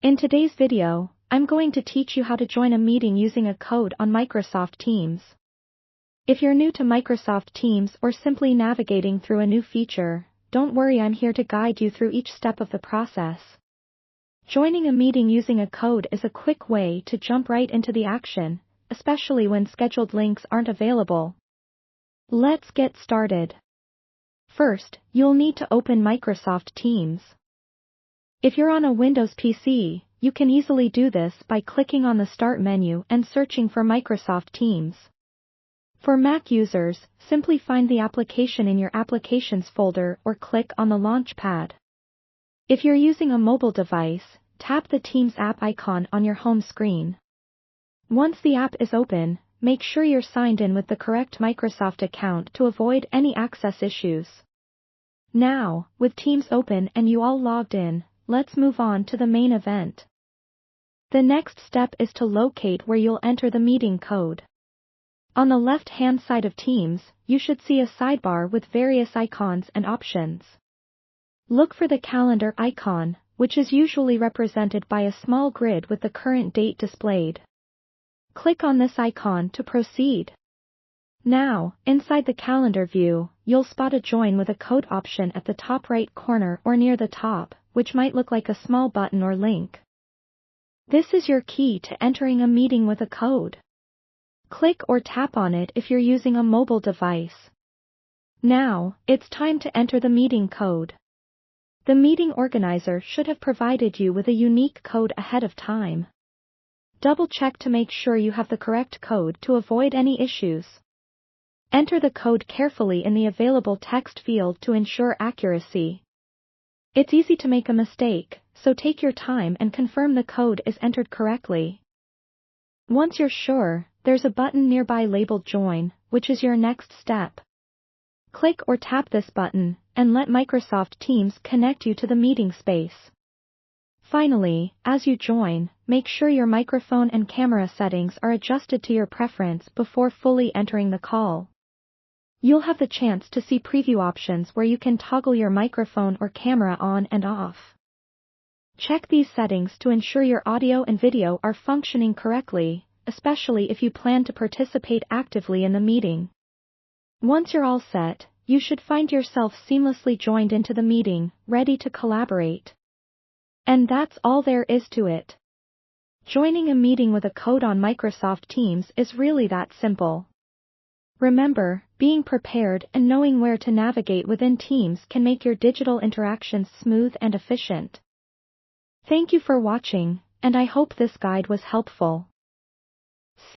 In today's video, I'm going to teach you how to join a meeting using a code on Microsoft Teams. If you're new to Microsoft Teams or simply navigating through a new feature, don't worry, I'm here to guide you through each step of the process. Joining a meeting using a code is a quick way to jump right into the action, especially when scheduled links aren't available. Let's get started. First, you'll need to open Microsoft Teams. If you're on a Windows PC, you can easily do this by clicking on the Start menu and searching for Microsoft Teams. For Mac users, simply find the application in your Applications folder or click on the Launchpad. If you're using a mobile device, tap the Teams app icon on your home screen. Once the app is open, make sure you're signed in with the correct Microsoft account to avoid any access issues. Now, with Teams open and you all logged in, let's move on to the main event. The next step is to locate where you'll enter the meeting code. On the left-hand side of Teams, you should see a sidebar with various icons and options. Look for the calendar icon, which is usually represented by a small grid with the current date displayed. Click on this icon to proceed. Now, inside the calendar view, you'll spot a Join with a Code option at the top right corner or near the top, which might look like a small button or link. This is your key to entering a meeting with a code. Click or tap on it if you're using a mobile device. Now, it's time to enter the meeting code. The meeting organizer should have provided you with a unique code ahead of time. Double-check to make sure you have the correct code to avoid any issues. Enter the code carefully in the available text field to ensure accuracy. It's easy to make a mistake, so take your time and confirm the code is entered correctly. Once you're sure, there's a button nearby labeled Join, which is your next step. Click or tap this button, and let Microsoft Teams connect you to the meeting space. Finally, as you join, make sure your microphone and camera settings are adjusted to your preference before fully entering the call. You'll have the chance to see preview options where you can toggle your microphone or camera on and off. Check these settings to ensure your audio and video are functioning correctly, especially if you plan to participate actively in the meeting. Once you're all set, you should find yourself seamlessly joined into the meeting, ready to collaborate. And that's all there is to it. Joining a meeting with a code on Microsoft Teams is really that simple. Remember, being prepared and knowing where to navigate within Teams can make your digital interactions smooth and efficient. Thank you for watching, and I hope this guide was helpful.